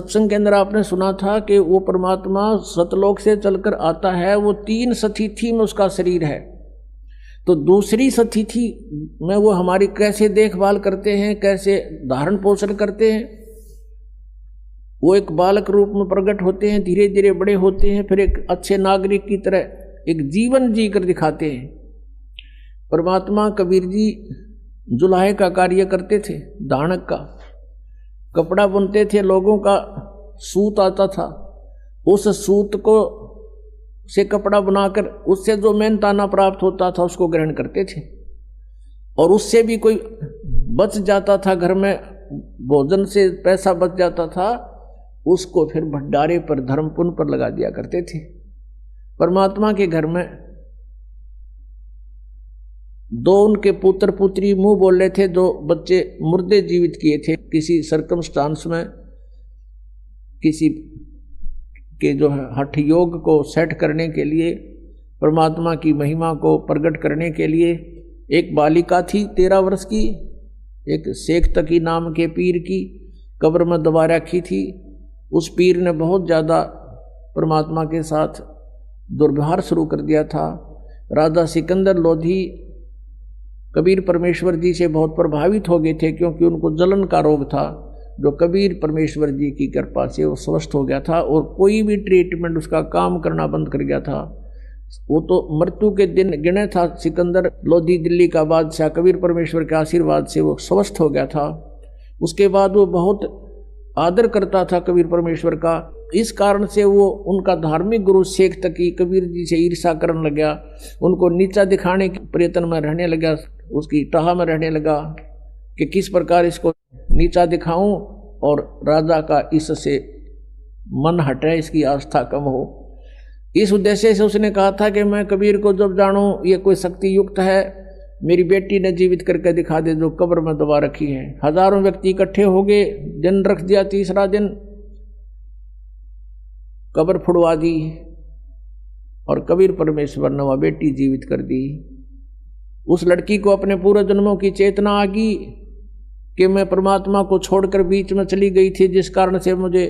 सत्संग के अंदर आपने सुना था कि वो परमात्मा सतलोक से चलकर आता है, वो 3 सतिथि में उसका शरीर है। तो दूसरी सतिथि में वो हमारी कैसे देखभाल करते हैं, कैसे धारण पोषण करते हैं। वो एक बालक रूप में प्रकट होते हैं, धीरे धीरे बड़े होते हैं, फिर एक अच्छे नागरिक की तरह एक जीवन जी कर दिखाते हैं। परमात्मा कबीर जी जुलाहे का कार्य करते थे, दानक का कपड़ा बुनते थे, लोगों का सूत आता था, उस सूत को से कपड़ा बनाकर उससे जो मेहनताना प्राप्त होता था उसको ग्रहण करते थे। और उससे भी कोई बच जाता था, घर में भोजन से पैसा बच जाता था, उसको फिर भंडारे पर धर्म पुण्य पर लगा दिया करते थे। परमात्मा के घर में 2 उनके पुत्र पुत्री मुंह बोल रहे थे, 2 बच्चे मुर्दे जीवित किए थे किसी सर्कमस्टांस में, किसी के जो है हठ योग को सेट करने के लिए, परमात्मा की महिमा को प्रकट करने के लिए। एक बालिका थी 13 वर्ष की, एक शेख तकी नाम के पीर की कब्र में दबा रखी थी। उस पीर ने बहुत ज़्यादा परमात्मा के साथ दुर्व्यवहार शुरू कर दिया था। राजा सिकंदर लोधी कबीर परमेश्वर जी से बहुत प्रभावित हो गए थे, क्योंकि उनको जलन का रोग था, जो कबीर परमेश्वर जी की कृपा से वो स्वस्थ हो गया था और कोई भी ट्रीटमेंट उसका काम करना बंद कर गया था। वो तो मृत्यु के दिन गिने था। सिकंदर लोधी दिल्ली का बादशाह कबीर परमेश्वर के आशीर्वाद से वो स्वस्थ हो गया था। उसके बाद वो बहुत आदर करता था कबीर परमेश्वर का। इस कारण से वो उनका धार्मिक गुरु शेख तकी कबीर जी से ईर्ष्या करने लगा, उनको नीचा दिखाने के प्रयत्न में रहने लगा, उसकी टाह में रहने लगा कि किस प्रकार इसको नीचा दिखाऊं और राजा का इससे मन हटे, इसकी आस्था कम हो। इस उद्देश्य से उसने कहा था कि मैं कबीर को जब जानूं ये कोई शक्ति युक्त है, मेरी बेटी ने जीवित करके दिखा दे जो कब्र में दबा रखी है। हजारों व्यक्ति इकट्ठे हो गए, दिन रख दिया, तीसरा दिन कब्र फुड़वा दी और कबीर परमेश्वर ने वह बेटी जीवित कर दी। उस लड़की को अपने पूर्व जन्मों की चेतना आ गई कि मैं परमात्मा को छोड़कर बीच में चली गई थी, जिस कारण से मुझे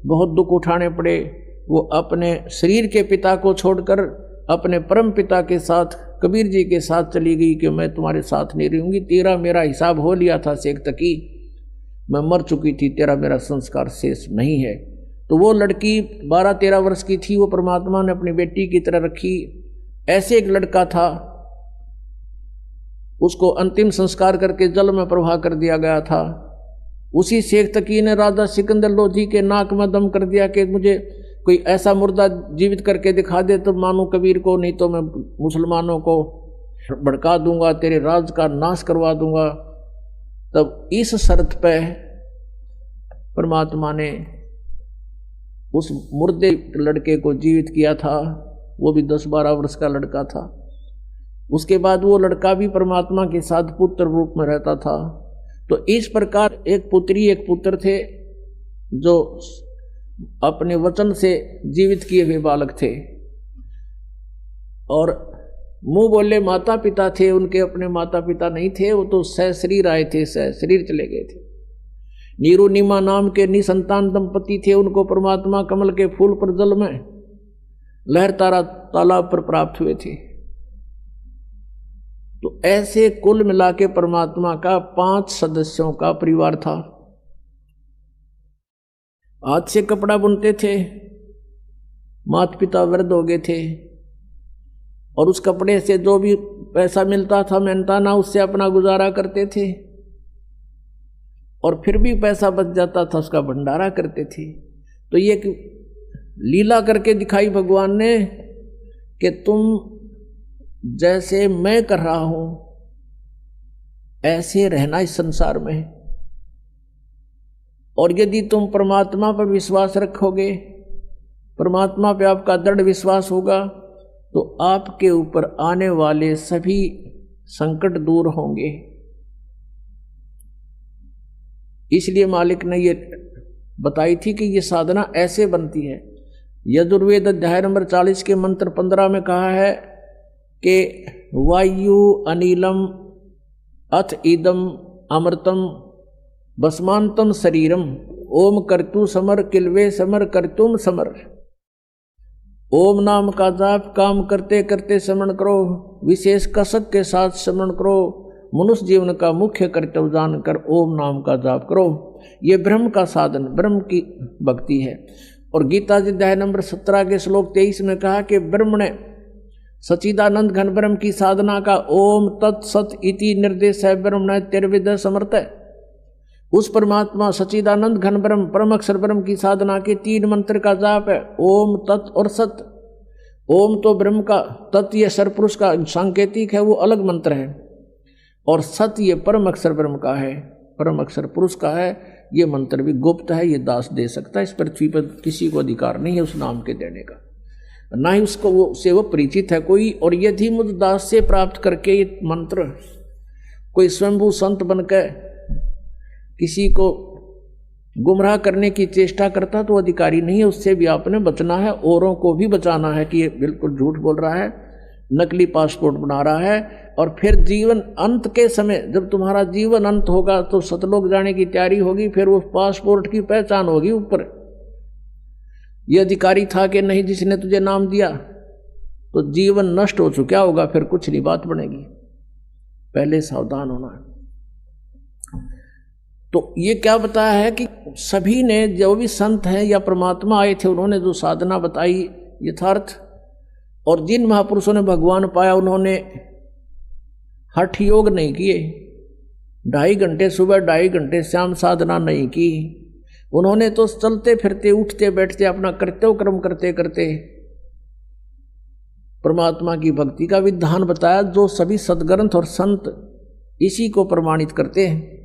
बहुत दुख उठाने पड़े। वो अपने शरीर के पिता को छोड़कर अपने परम पिता के साथ कबीर जी के साथ चली गई कि मैं तुम्हारे साथ नहीं रहूंगी, तेरा मेरा हिसाब हो लिया था शेख तकी, मैं मर चुकी थी, तेरा मेरा संस्कार शेष नहीं है। तो वो लड़की 12-13 वर्ष की थी, वो परमात्मा ने अपनी बेटी की तरह रखी। ऐसे एक लड़का था, उसको अंतिम संस्कार करके जल में प्रवाह कर दिया गया था। उसी शेख तकी ने राजा सिकंदर लोधी के नाक में दम कर दिया कि मुझे कोई ऐसा मुर्दा जीवित करके दिखा दे तो मानो कबीर को, नहीं तो मैं मुसलमानों को भड़का दूंगा, तेरे राज का नाश करवा दूंगा। तब इस शर्त पे परमात्मा ने उस मुर्दे लड़के को जीवित किया था। वो भी 10-12 वर्ष का लड़का था। उसके बाद वो लड़का भी परमात्मा के साथ पुत्र रूप में रहता था। तो इस प्रकार एक पुत्री एक पुत्र थे जो अपने वचन से जीवित किए हुए बालक थे, और मुंह बोले माता पिता थे, उनके अपने माता पिता नहीं थे, वो तो सहशरीर आए थे, सहशरीर चले गए थे। नीरू नीमा नाम के निसंतान दंपति थे, उनको परमात्मा कमल के फूल पर जल में लहर तारा तालाब पर प्राप्त हुए थे। तो ऐसे कुल मिला के परमात्मा का 5 सदस्यों का परिवार था। हाथ से कपड़ा बुनते थे, माता पिता वृद्ध हो गए थे, और उस कपड़े से जो भी पैसा मिलता था मेहनताना उससे अपना गुजारा करते थे, और फिर भी पैसा बच जाता था उसका भंडारा करते थे। तो ये लीला करके दिखाई भगवान ने कि तुम जैसे मैं कर रहा हूं ऐसे रहना इस संसार में, और यदि तुम परमात्मा पर विश्वास रखोगे, परमात्मा पे आपका दृढ़ विश्वास होगा, तो आपके ऊपर आने वाले सभी संकट दूर होंगे। इसलिए मालिक ने ये बताई थी कि ये साधना ऐसे बनती है। यजुर्वेद अध्याय नंबर 40 के मंत्र 15 में कहा है कि वायु अनिलम अथ इदम अमृतम भस्मांतम शरीरम ओम करतु समर किलवे समर करतुम समर। ओम नाम का जाप काम करते करते स्मरण करो, विशेष कसक के साथ स्मरण करो। मनुष्य जीवन का मुख्य कर्तव्य जानकर ओम नाम का जाप करो। ये ब्रह्म का साधन, ब्रह्म की भक्ति है। और गीता जी अध्याय नंबर 17 के श्लोक 23 में कहा कि ब्रह्म ने सच्चिदानंद घन ब्रह्म की साधना का ओम तत्सत इति निर्देश है ब्रह्म तिर्विद समर्थ है। उस परमात्मा सच्चिदानंद घन ब्रह्म परम अक्षर ब्रह्म की साधना के 3 मंत्र का जाप है, ओम तत् और सत। ओम तो ब्रह्म का, तत् ये सरपुरुष का सांकेतिक है, वो अलग मंत्र है, और सत ये परम अक्षर ब्रह्म का है, परम अक्षर पुरुष का है। ये मंत्र भी गुप्त है, ये दास दे सकता है, इस पृथ्वी पर किसी को अधिकार नहीं है उस नाम के देने का, ना ही उसको वो परिचित है कोई। और यदि मुझ दास से प्राप्त करके ये मंत्र कोई स्वयंभू संत बनकर किसी को गुमराह करने की चेष्टा करता तो अधिकारी नहीं है, उससे भी आपने बचना है, औरों को भी बचाना है कि ये बिल्कुल झूठ बोल रहा है, नकली पासपोर्ट बना रहा है। और फिर जीवन अंत के समय जब तुम्हारा जीवन अंत होगा तो सतलोक जाने की तैयारी होगी, फिर उस पासपोर्ट की पहचान होगी ऊपर ये अधिकारी था कि नहीं जिसने तुझे नाम दिया, तो जीवन नष्ट हो चुका होगा, फिर कुछ नहीं बात बनेगी। पहले सावधान होना है। तो ये क्या बताया है कि सभी ने, जो भी संत हैं या परमात्मा आए थे, उन्होंने जो साधना बताई यथार्थ, और जिन महापुरुषों ने भगवान पाया उन्होंने हठ योग नहीं किए, 2.5 घंटे सुबह 2.5 घंटे शाम साधना नहीं की। उन्होंने तो चलते फिरते उठते बैठते अपना कर्तव्य कर्म करते करते परमात्मा की भक्ति का विधान बताया, जो सभी सदग्रंथ और संत इसी को प्रमाणित करते हैं।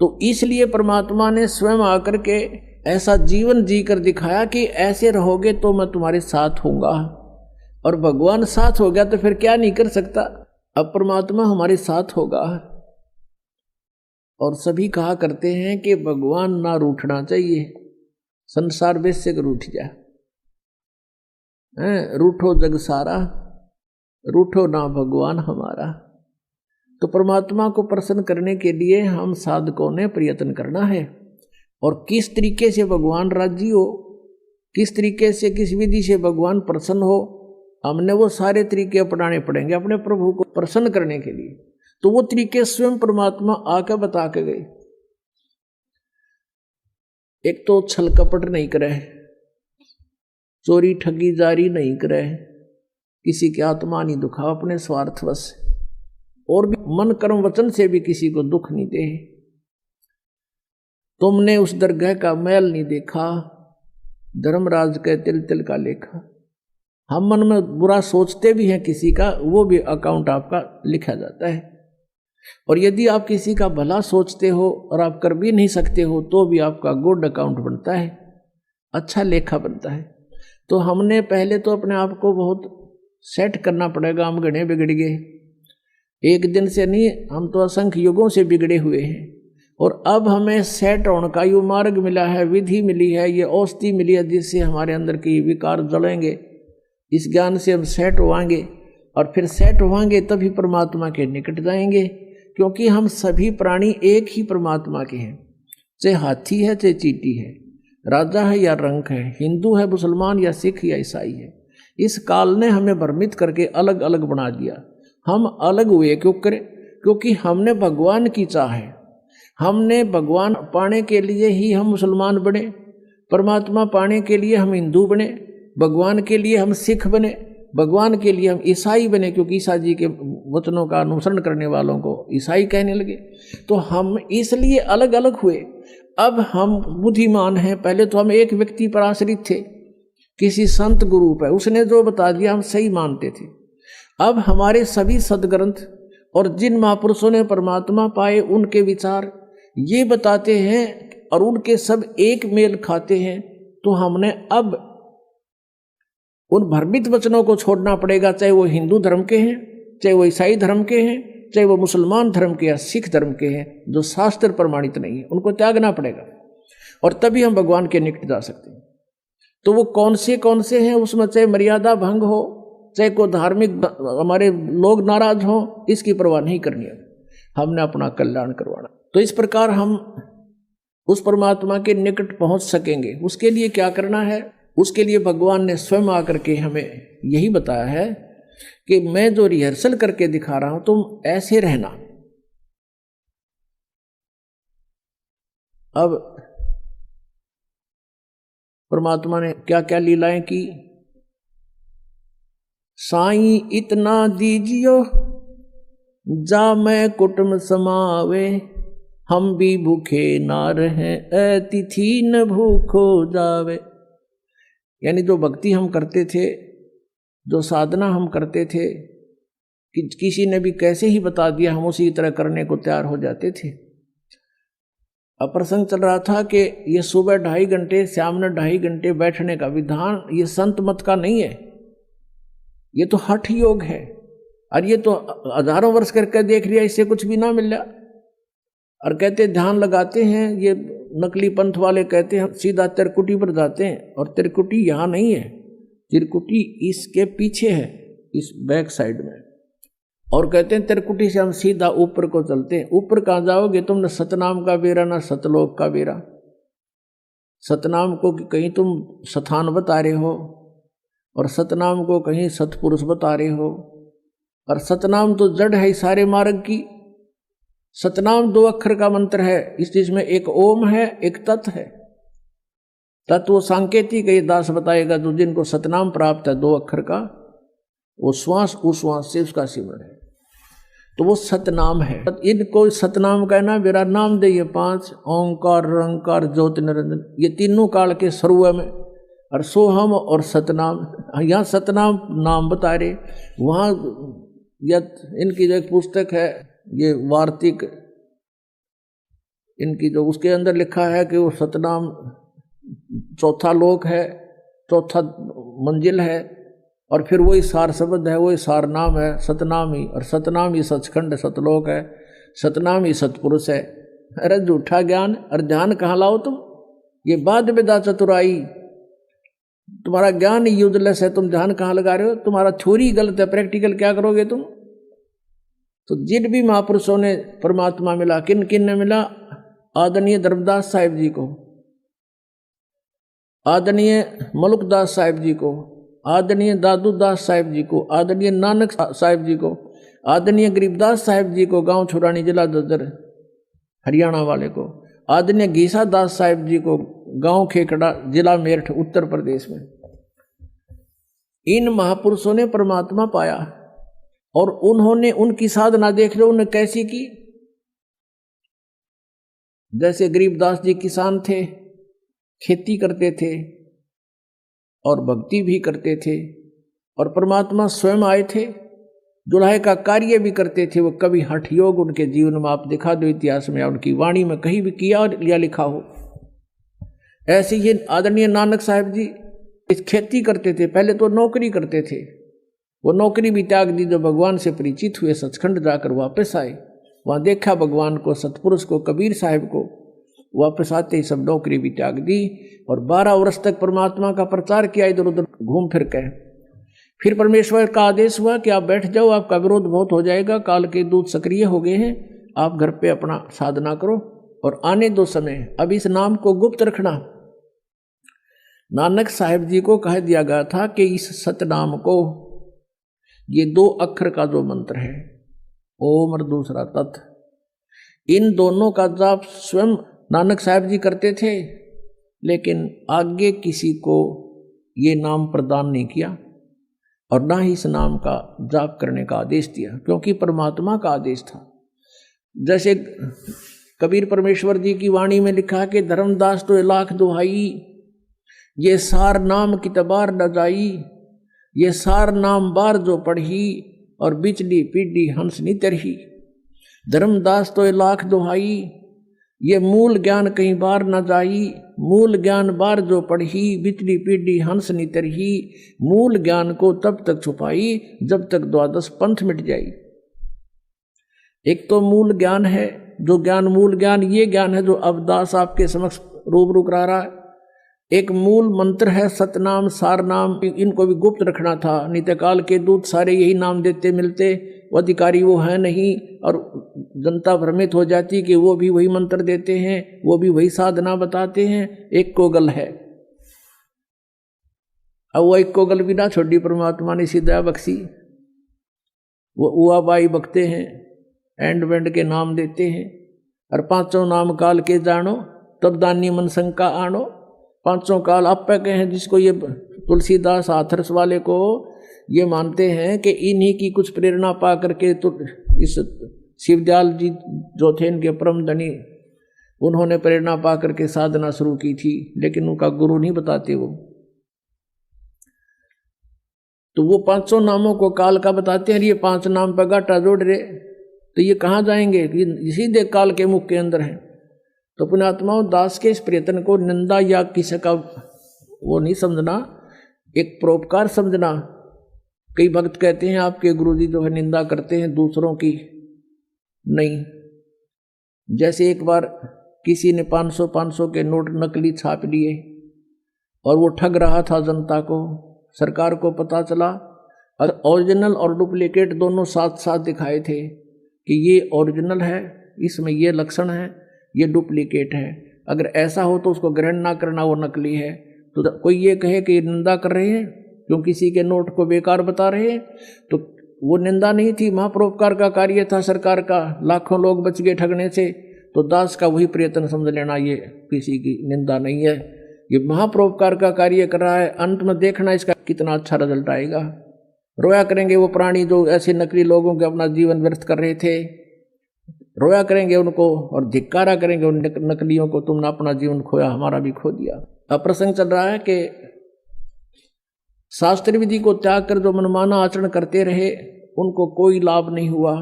तो इसलिए परमात्मा ने स्वयं आकर के ऐसा जीवन जी कर दिखाया कि ऐसे रहोगे तो मैं तुम्हारे साथ होऊंगा। और भगवान साथ हो गया तो फिर क्या नहीं कर सकता। अब परमात्मा हमारे साथ होगा। और सभी कहा करते हैं कि भगवान ना रूठना चाहिए, संसार वैसे रूठ जाए, रूठो जग सारा, रूठो ना भगवान हमारा। तो परमात्मा को प्रसन्न करने के लिए हम साधकों ने प्रयत्न करना है। और किस तरीके से भगवान राजी हो, किस तरीके से, किस विधि से भगवान प्रसन्न हो, हमने वो सारे तरीके अपनाने पड़ेंगे अपने प्रभु को प्रसन्न करने के लिए। तो वो तरीके स्वयं परमात्मा आकर बता के गए। एक तो छल कपट नहीं करे, चोरी ठगी जारी नहीं करे, किसी की आत्मा नहीं दुखा अपने स्वार्थवश, और भी मन कर्म वचन से भी किसी को दुख नहीं दे। तुमने उस दरगाह का मैल नहीं देखा, धर्मराज के तिल तिल का लेखा। हम मन में बुरा सोचते भी हैं किसी का, वो भी अकाउंट आपका लिखा जाता है। और यदि आप किसी का भला सोचते हो और आप कर भी नहीं सकते हो तो भी आपका गुड अकाउंट बनता है, अच्छा लेखा बनता है। तो हमने पहले तो अपने आप को बहुत सेट करना पड़ेगा। हम घने बिगड़ गए, एक दिन से नहीं, हम तो असंख्य युगों से बिगड़े हुए हैं। और अब हमें सेट होने का ये मार्ग मिला है, विधि मिली है, ये औषधि मिली है, जिससे हमारे अंदर के विकार जलेंगे। इस ज्ञान से हम सेट होवांगे, और फिर सेट होवांगे तभी परमात्मा के निकट जाएंगे। क्योंकि हम सभी प्राणी एक ही परमात्मा के हैं, चाहे हाथी है चाहे चींटी है, राजा है या रंक है, हिंदू है मुसलमान या सिख या ईसाई है। इस काल ने हमें भ्रमित करके अलग अलग बना दिया। हम अलग हुए क्यों करें? क्योंकि हमने भगवान की चाह है, हमने भगवान पाने के लिए ही हम मुसलमान बने, परमात्मा पाने के लिए हम हिंदू बने, भगवान के लिए हम सिख बने, भगवान के लिए हम ईसाई बने, क्योंकि ईसा जी के वचनों का अनुसरण करने वालों को ईसाई कहने लगे। तो हम इसलिए अलग अलग हुए। अब हम बुद्धिमान हैं। पहले तो हम एक व्यक्ति पर आश्रित थे, किसी संत गुरु पर, उसने जो बता दिया हम सही मानते थे। अब हमारे सभी सदग्रंथ और जिन महापुरुषों ने परमात्मा पाए उनके विचार ये बताते हैं, और उनके सब एक मेल खाते हैं। तो हमने अब उन भ्रमित वचनों को छोड़ना पड़ेगा, चाहे वो हिंदू धर्म के हैं, चाहे वो ईसाई धर्म के हैं, चाहे वो मुसलमान धर्म के या सिख धर्म के हैं, जो शास्त्र प्रमाणित नहीं है, उनको त्यागना पड़ेगा। और तभी हम भगवान के निकट जा सकते हैं। तो वो कौन से हैं, उसमें चाहे मर्यादा भंग हो, चाहे कोई धार्मिक हमारे लोग नाराज हो, इसकी परवाह नहीं करनी है। हमने अपना कल्याण करवाना। तो इस प्रकार हम उस परमात्मा के निकट पहुंच सकेंगे। उसके लिए क्या करना है? उसके लिए भगवान ने स्वयं आकर के हमें यही बताया है कि मैं जो रिहर्सल करके दिखा रहा हूं तुम ऐसे रहना। अब परमात्मा ने क्या क्या लीलाएं की। साईं इतना दीजियो जा मैं कुटुंब समावे, हम भी भूखे ना रहे अतिथि न भूखो जावे। यानी जो भक्ति हम करते थे, जो साधना हम करते थे, कि किसी ने भी कैसे ही बता दिया हम उसी तरह करने को तैयार हो जाते थे। अब प्रसंग चल रहा था कि ये सुबह 2.5 घंटे, शाम में 2.5 घंटे बैठने का विधान ये संत मत का नहीं है, ये तो हठ योग है। और ये तो हजारों वर्ष करके देख लिया, इससे कुछ भी ना मिल रहा। और कहते ध्यान लगाते हैं, ये नकली पंथ वाले कहते हैं सीधा तिरकुटी पर जाते हैं, और तिरकुटी यहाँ नहीं है, तिरकुटी इसके पीछे है, इस बैक साइड में। और कहते हैं तिरकुटी से हम सीधा ऊपर को चलते हैं। ऊपर कहाँ जाओगे तुमने? सतनाम का बेरा ना सतलोक का बेरा। सतनाम को कहीं तुम स्थान बता रहे हो, और सतनाम को कहीं सतपुरुष बता रहे हो। और सतनाम तो जड़ है सारे मार्ग की। सतनाम 2 अक्षर का मंत्र है, इस चीज में एक ओम है, एक तत् है। तत्व सांकेतिक ये दास बताएगा, जो जिनको सतनाम प्राप्त है 2 अक्षर का, वो श्वास उस श्वास से उसका सिमरण है, तो वो सतनाम है। इनको सतनाम कहना, मेरा नाम दे ये 5 ओंकार रंकार ज्योति निरंजन, ये तीनों काल के सर्व में। और सोहम और सतनाम, यहाँ सतनाम नाम बता रहे, वहाँ इनकी जो एक पुस्तक है ये वार्तिक, इनकी जो उसके अंदर लिखा है कि वो सतनाम 4था लोक है, 4था मंजिल है, और फिर वही सार शब्द है, वही सार नाम है सतनाम ही। और सतनाम ही सचखंड सतलोक है, सतनाम ही सतपुरुष है। अरे झूठा ज्ञान और ध्यान कहाँ लाओ तुम? ये बाद विदा चतुराई, तुम्हारा ज्ञान यूजलेस है, तुम ध्यान कहाँ लगा रहे हो? तुम्हारा थ्योरी गलत है, प्रैक्टिकल क्या करोगे तुम? तो जिन भी महापुरुषों ने परमात्मा मिला, किन किन ने मिला? आदरणीय धर्मदास साहिब जी को, आदरणीय मलुकदास साहिब जी को, आदरणीय दादूदास साहिब जी को, आदरणीय नानक साहिब जी को, आदरणीय गरीबदास साहिब जी को, गांव छुरानी जिला ददर हरियाणा वाले को, आदरणीय गीसा दास साहिब जी को, गांव खेकड़ा जिला मेरठ उत्तर प्रदेश में। इन महापुरुषों ने परमात्मा पाया, और उन्होंने उनकी साधना देख लो उन्हें कैसी की। जैसे गरीबदास जी किसान थे, खेती करते थे और भक्ति भी करते थे, और परमात्मा स्वयं आए थे, दुल्हे का कार्य भी करते थे। वो कभी हठ योग उनके जीवन में आप दिखा दो इतिहास में, उनकी वाणी में कहीं भी किया या लिखा हो। ऐसे ही आदरणीय नानक साहिब जी इस खेती करते थे, पहले तो नौकरी करते थे, वो नौकरी भी त्याग दी। जो भगवान से परिचित हुए, सचखंड जाकर वापस आए, वहाँ देखा भगवान को, सतपुरुष को, कबीर साहिब को, वापस आते ही सब नौकरी भी त्याग दी, और 12 वर्ष तक परमात्मा का प्रचार किया इधर उधर घूम फिर के। फिर परमेश्वर का आदेश हुआ कि आप बैठ जाओ, आपका विरोध बहुत हो जाएगा, काल के दूत सक्रिय हो गए हैं, आप घर पे अपना साधना करो और आने दो समय, अब इस नाम को गुप्त रखना। नानक साहिब जी को कह दिया गया था कि इस सतनाम को, ये 2 अक्षर का जो मंत्र है, ओम और दूसरा तत्, इन दोनों का जाप स्वयं नानक साहिब जी करते थे, लेकिन आगे किसी को ये नाम प्रदान नहीं किया, और ना ही इस नाम का जाप करने का आदेश दिया, क्योंकि परमात्मा का आदेश था। जैसे कबीर परमेश्वर जी की वाणी में लिखा कि धर्मदास तो 1,00,000 दुहाई, ये सार नाम कितबार न जाई, ये सार नाम बार जो पढ़ी, और बिचली पीढ़ी हंस नी तरही। धर्मदास तो 1,00,000 दुहाई, ये मूल ज्ञान कहीं बार न जाई, मूल ज्ञान बार जो पढ़ी, बिचली पीढ़ी हंस नी तरही। मूल ज्ञान को तब तक छुपाई जब तक 12 पंथ मिट जाई। एक तो मूल ज्ञान है, जो ज्ञान मूल ज्ञान ये ज्ञान है जो अब दास आपके समक्ष रूबरू करा रहा है। एक मूल मंत्र है सतनाम, सार नाम, इनको भी गुप्त रखना था। नित्यकाल के दूत सारे यही नाम देते मिलते, वो अधिकारी वो है नहीं, और जनता भ्रमित हो जाती कि वो भी वही मंत्र देते हैं, वो भी वही साधना बताते हैं, एक कोगल है। अब वो एक कोगल भी ना छोड़ी, परमात्मा ने सीधा बख्शी। वो उआबाई बकते हैं, एंड वेंड के नाम देते हैं, और पांचों नाम काल के जानो, तब दानी मन शंका आनो। पांचों काल आप पे हैं, जिसको ये तुलसीदास हाथरस वाले को ये मानते हैं कि इन्हीं की कुछ प्रेरणा पा करके तो इस शिवदयाल जी जो थे इनके परम धनी, उन्होंने प्रेरणा पा करके साधना शुरू की थी, लेकिन उनका गुरु नहीं बताते वो। तो वो पांचों नामों को काल का बताते हैं, ये 5 नाम पर गाटा जोड़ रहे, तो ये कहाँ जाएंगे? ये सीधे काल के मुख के अंदर हैं। तो पुण्यात्माओं, दास के इस प्रयत्न को निंदा या किसी का वो नहीं समझना, एक परोपकार समझना। कई भक्त कहते हैं आपके गुरुजी जो है निंदा करते हैं दूसरों की, नहीं। जैसे एक बार किसी ने 500 के नोट नकली छाप लिए और वो ठग रहा था जनता को। सरकार को पता चला, और ओरिजिनल और डुप्लीकेट दोनों साथ साथ दिखाए थे कि ये ओरिजिनल है, इसमें ये लक्षण है, ये डुप्लीकेट है। अगर ऐसा हो तो उसको ग्रहण ना करना, वो नकली है। तो कोई ये कहे कि ये निंदा कर रहे हैं क्यों किसी के नोट को बेकार बता रहे हैं, तो वो निंदा नहीं थी, महापरोपकार का कार्य था सरकार का। लाखों लोग बच गए ठगने से, तो दास का वही प्रयत्न समझ लेना, ये किसी की निंदा नहीं है, ये महापरोपकार का कार्य कर रहा है। अंत में देखना इसका कितना अच्छा रिजल्ट आएगा। रोया करेंगे वो प्राणी जो ऐसे नकली लोगों के अपना जीवन व्यर्थ कर रहे थे, रोया करेंगे उनको और धिक्कारा करेंगे उन नकलियों को, तुमने अपना जीवन खोया, हमारा भी खो दिया। अब प्रसंग चल रहा है कि शास्त्र विधि को त्याग कर जो मनमाना आचरण करते रहे, उनको कोई लाभ नहीं हुआ।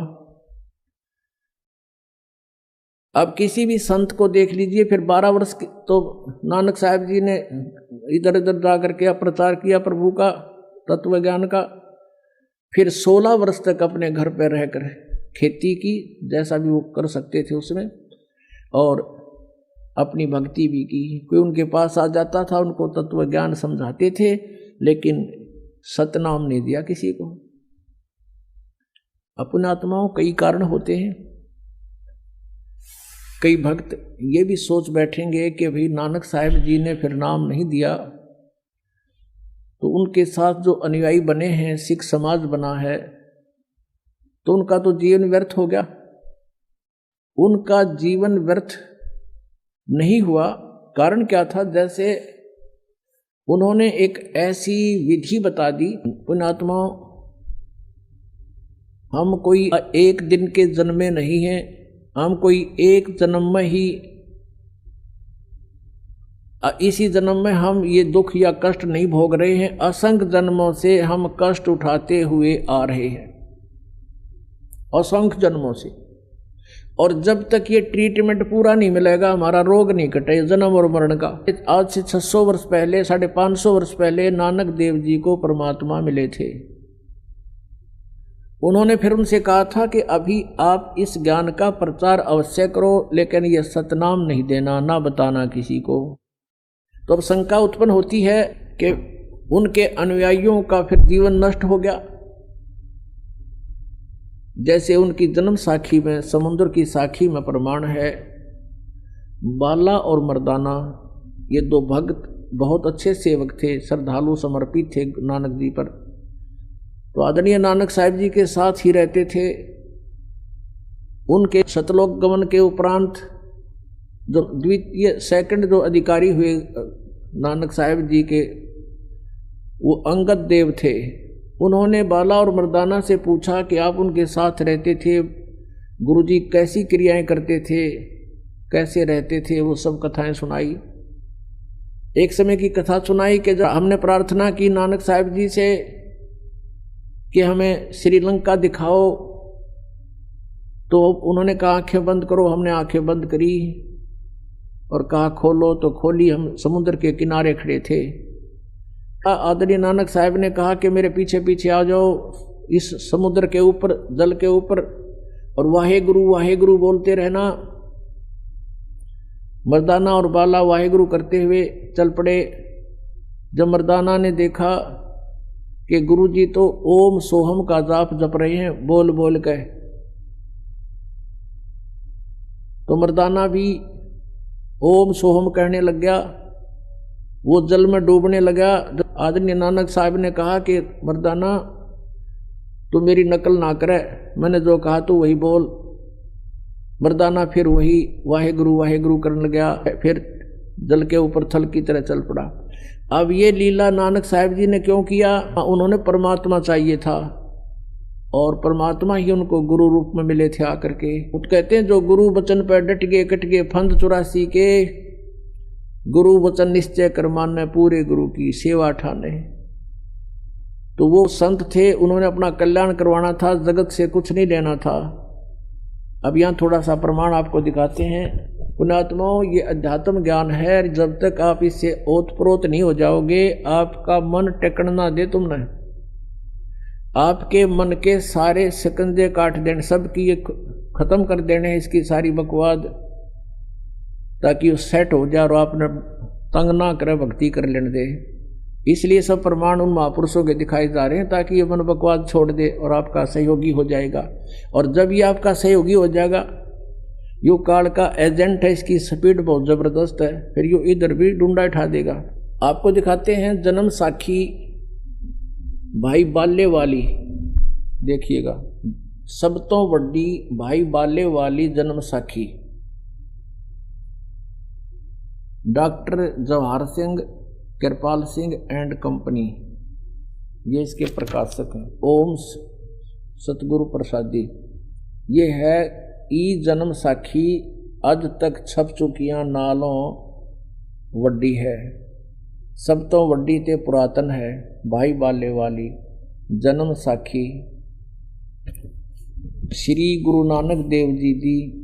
अब किसी भी संत को देख लीजिए, फिर 12 वर्ष तो नानक साहब जी ने इधर उधर जा करके प्रचार किया प्रभु का, तत्व ज्ञान का। फिर 16 वर्ष तक अपने घर पर रहकर खेती की, जैसा भी वो कर सकते थे उसमें, और अपनी भक्ति भी की। कोई उनके पास आ जाता था, उनको तत्व ज्ञान समझाते थे, लेकिन सतनाम नहीं दिया किसी को। अपने आत्माओं कई कारण होते हैं। कई भक्त ये भी सोच बैठेंगे कि भाई नानक साहब जी ने फिर नाम नहीं दिया, तो उनके साथ जो अनुयायी बने हैं, सिख समाज बना है, तो उनका तो जीवन व्यर्थ हो गया। उनका जीवन व्यर्थ नहीं हुआ। कारण क्या था? जैसे उन्होंने एक ऐसी विधि बता दी, पुण्यात्माओं, हम कोई एक दिन के जन्मे नहीं हैं, हम कोई एक जन्म में ही, इसी जन्म में हम ये दुख या कष्ट नहीं भोग रहे हैं, असंख्य जन्मों से हम कष्ट उठाते हुए आ रहे हैं, असंख्य जन्मों से। और जब तक ये ट्रीटमेंट पूरा नहीं मिलेगा, हमारा रोग नहीं कटे जन्म और मरण का। आज से 600 वर्ष पहले, 550 वर्ष पहले नानक देव जी को परमात्मा मिले थे। उन्होंने फिर उनसे कहा था कि अभी आप इस ज्ञान का प्रचार अवश्य करो, लेकिन यह सतनाम नहीं देना, ना बताना किसी को। तो अब शंका उत्पन्न होती है कि उनके अनुयायियों का फिर जीवन नष्ट हो गया। जैसे उनकी जन्म साखी में, समुद्र की साखी में प्रमाण है, बाला और मर्दाना ये 2 भक्त बहुत अच्छे सेवक थे, श्रद्धालु समर्पित थे नानक जी पर। तो आदरणीय नानक साहिब जी के साथ ही रहते थे। उनके सतलोक गमन के उपरांत जो द्वितीय सेकंड जो अधिकारी हुए नानक साहिब जी के, वो अंगद देव थे। उन्होंने बाला और मर्दाना से पूछा कि आप उनके साथ रहते थे, गुरुजी कैसी क्रियाएं करते थे, कैसे रहते थे, वो सब कथाएं सुनाई। एक समय की कथा सुनाई कि जब हमने प्रार्थना की नानक साहिब जी से कि हमें श्रीलंका दिखाओ, तो उन्होंने कहा आंखें बंद करो। हमने आंखें बंद करी और कहा खोलो, तो खोली। हम समुद्र के किनारे खड़े थे। आदरणीय नानक साहब ने कहा कि मेरे पीछे पीछे आ जाओ इस समुद्र के ऊपर, जल के ऊपर, और वाहे गुरु बोलते रहना। मर्दाना और बाला वाहे गुरु करते हुए चल पड़े। जब मर्दाना ने देखा कि गुरुजी तो ओम सोहम का जाप जप रहे हैं बोल बोल के। तो मर्दाना भी ओम सोहम कहने लग गया, वो जल में डूबने लगा। आदरणीय नानक साहब ने कहा कि मर्दाना तू मेरी नकल ना करे, मैंने जो कहा तू वही बोल। मर्दाना फिर वही वाहेगुरु वाहेगुरु करने लगा, फिर जल के ऊपर थल की तरह चल पड़ा। अब ये लीला नानक साहब जी ने क्यों किया? उन्होंने परमात्मा चाहिए था और परमात्मा ही उनको गुरु रूप में मिले थे आकर के। वो कहते हैं जो गुरु वचन पर डट गए कट गए फंद 84 के, गुरु वचन निश्चय कर माने पूरे गुरु की सेवा ठाने। तो वो संत थे, उन्होंने अपना कल्याण करवाना था, जगत से कुछ नहीं लेना था। अब यहाँ थोड़ा सा प्रमाण आपको दिखाते हैं। पुण्यात्माओं, ये अध्यात्म ज्ञान है, जब तक आप इससे ओतप्रोत नहीं हो जाओगे, आपका मन टेकन ना दे तुमने, आपके मन के सारे शिकंजे काट देने, सबकी ये खत्म कर देने इसकी सारी बकवाद, ताकि वो सेट हो जाए और आपने तंग ना करे, भक्ति कर लेने दे। इसलिए सब प्रमाण उन महापुरुषों के दिखाए जा रहे हैं, ताकि ये मन बकवाद छोड़ दे और आपका सहयोगी हो जाएगा। और जब ये आपका सहयोगी हो जाएगा, यो काल का एजेंट है, इसकी स्पीड बहुत जबरदस्त है, फिर यो इधर भी डूंडा उठा देगा। आपको दिखाते हैं जन्म साखी भाई बाले वाली, देखिएगा, सब तो बड़ी भाई बाले वाली जन्म साखी। Doctor Jawahar Singh Kirpal Singh and company, ये इसके प्रकाशक हैं। ओम सतगुरु प्रसादी, ये है ई जन्म साखी, अज तक छप चुकियां नालों वड्डी है, सब तो वड्डी ते पुरातन है, भाई बाले वाली जन्म साखी। श्री गुरु नानक देव जी दी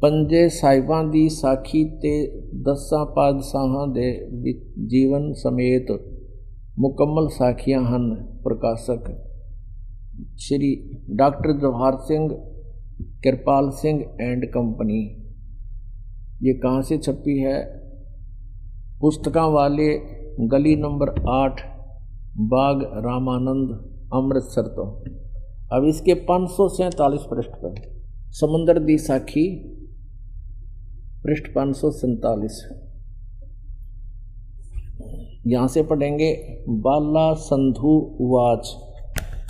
पंजे साहिबां दी साखी ते 10 पातशाहां दे जीवन समेत मुकम्मल साखियां हन। प्रकाशक Shri doctor Jawahar Singh Kirpal Singh and company. ये कहाँ से छपी है? पुस्तकां वाले गली नंबर 8 बाग रामानंद अमृतसर। तो अब इसके 547 पृष्ठ पर समंदर दी साखी, पृष्ठ 547, यहाँ से पढ़ेंगे। बाला संधु वाच,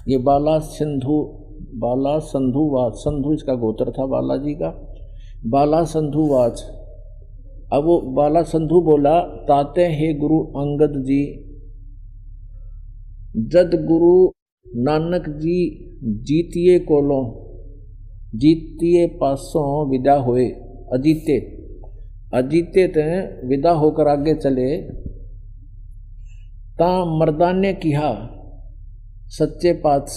ये बाला संधु वाच, संधु इसका गोत्र था बालाजी का। बाला संधु वाच, अब वो बाला संधु बोला, ताते हे गुरु अंगद जी, जद गुरु नानक जी जीतिए कोलों जीतिए पासों विदा होए, अजीते ते विदा होकर आगे चले, ता मर्दान ने किहा सच्चे पातशाह